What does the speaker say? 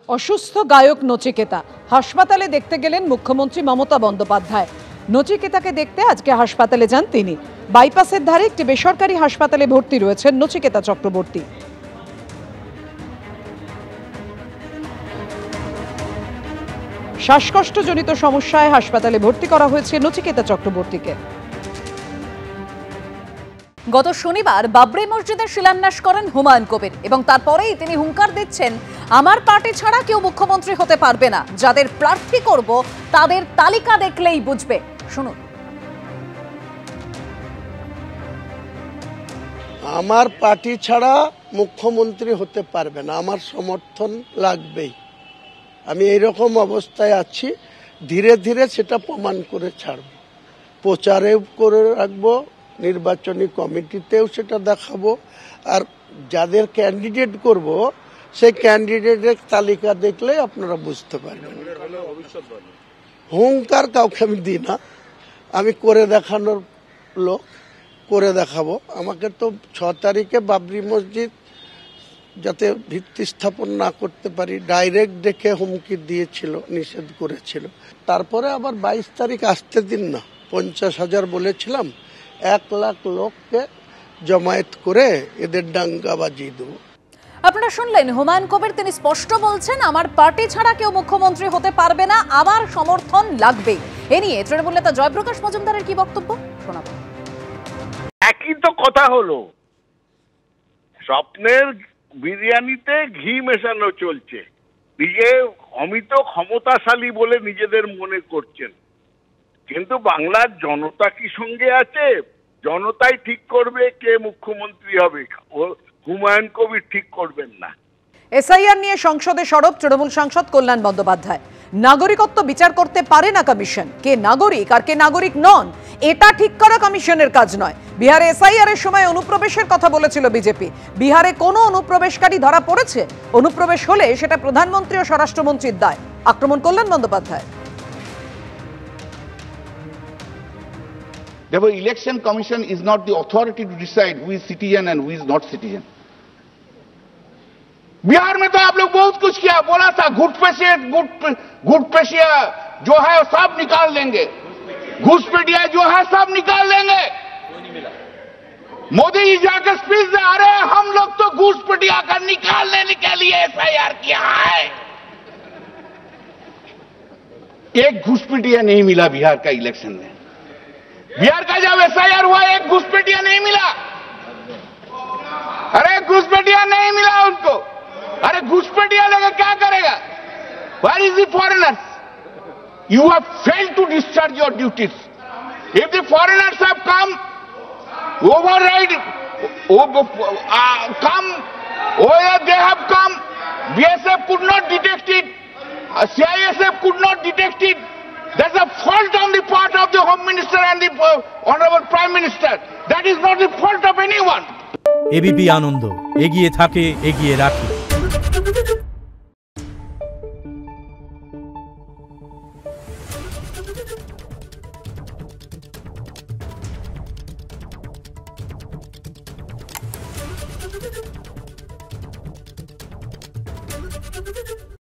অসুস্থ গায়ক নচিকেতা হাসপাতালে দেখতে গেলেন মুখ্যমন্ত্রী মমতা বন্দ্যোপাধ্যায়। নচিকেতাকে দেখতে আজকে হাসপাতালে যান তিনি। বাইপাসের ধারে একটি বেসরকারি হাসপাতালে ভর্তি রয়েছেন নচিকেতা চক্রবর্তী। শ্বাসকষ্টজনিত সমস্যায় হাসপাতালে ভর্তি করা হয়েছে নচিকেতা চক্রবর্তীকে। গত শনিবার বাবরি মসজিদের শিলান্যাস করেন হুমায়ুন কবির এবং তারপরেই তিনি হুঙ্কার দিচ্ছেন, আমার পার্টি ছাড়া কেউ মুখ্যমন্ত্রী হতে পারবে না, যাদের প্রার্থী করব তাদের তালিকা দেখলেই বুঝবে। শুনুন। আমার পার্টি ছাড়া মুখ্যমন্ত্রী হতে পারবে না, আমার সমর্থন লাগবেই। আমি এইরকম অবস্থায় আছি, ধীরে ধীরে সেটা প্রমাণ করে ছাড়ব, প্রচারেও করে রাখবো, নির্বাচনী কমিটিতেও সেটা দেখাবো, আর যাদের ক্যান্ডিডেট করব সেই ক্যান্ডিডেটের তালিকা দেখলে আপনারা বুঝতে পারবেন। হুঙ্কার কাউকে আমি দিই না, আমি করে দেখানোর লোক, করে দেখাবো। আমাকে তো 6 তারিখে বাবরি মসজিদ যাতে ভিত্তি স্থাপন না করতে পারি ডাইরেক্ট ডেকে হুমকি দিয়েছিল, নিষেধ করেছিল। তারপরে আবার 22 তারিখ আসতে দিন না, 50,000 বলেছিলাম, 1 লাখ লোককে জমায়েত করে এদের ডাঙ্গা বাজিয়ে দেবো। আপনারা শুনলেন হুমায়ুন কবির, তিনি স্পষ্ট বলছেন, আমার পার্টি ছাড়া কেউ মুখ্যমন্ত্রী হতে পারবে না, আমার সমর্থন লাগবে। এ নিয়ে তৃণমূল নেতা জয়প্রকাশ মজুমদারের কি বক্তব্য শোনাবো। একই তো কথা হলো, স্বপ্নের বিরিয়ানিতে ঘি মেশানো চলছে। নিজে অমিত ক্ষমতাশালী বলে নিজেদের মনে করছেন, কিন্তু বাংলার জনতা কি সঙ্গে আছে? জনতাই ঠিক করবে কে মুখ্যমন্ত্রী হবে, হুমায়ুন কবির ঠিক করবেন না। এসআইআর নিয়ে সংসদে সরব তৃণমূল সাংসদ কল্যাণ বন্দ্যোপাধ্যায়। নাগরিকত্ব বিচার করতে পারে না কমিশন, কে নাগরিক আর কে নাগরিক নন এটা ঠিক করা কমিশনের কাজ নয়। বিহারে এসআইআর এর সময় অনুপ্রবেশের কথা বলেছিল বিজেপি। বিহারে কোনো অনুপ্রবেশকারী ধরা পড়েছে? অনুপ্রবেশ হলে সেটা প্রধানমন্ত্রী ও স্বরাষ্ট্রমন্ত্রীর দায়, আক্রমণ কল্যাণ Bandyopadhyay. Therefore, election commission is not the authority to decide who is citizen and who is not citizen. Bihar में तो आप लोग बहुत कुछ किया, बोला था घुसपैठिया जो है सब निकाल देंगे, घुसपैठिया जो है सब निकाल देंगे। मोदी जी जाकर स्पीच दे, अरे हम लोग तो घुसपैठिया का निकालने के लिए एफआईआर किया है। एक घुसपैठिया नहीं मिला बिहार का इलेक्शन में। बिहार का जब एसआईआर हुआ एक घुसपैठिया नहीं मिला, अरे घुसपैठिया नहीं मिला उनको। अरे घुसपैठिया लोग क्या करेगा? Where is the foreigners? You have failed to discharge your duties. If the foreigners have come, override, come, where they have come, BSF could not detect it, CISF could not detect it. That's a fault on the part of the Home Minister and the Honorable Prime Minister. That is not the fault of anyone. ABP Ananda এগিয়ে থাকে, এগিয়ে রাখে।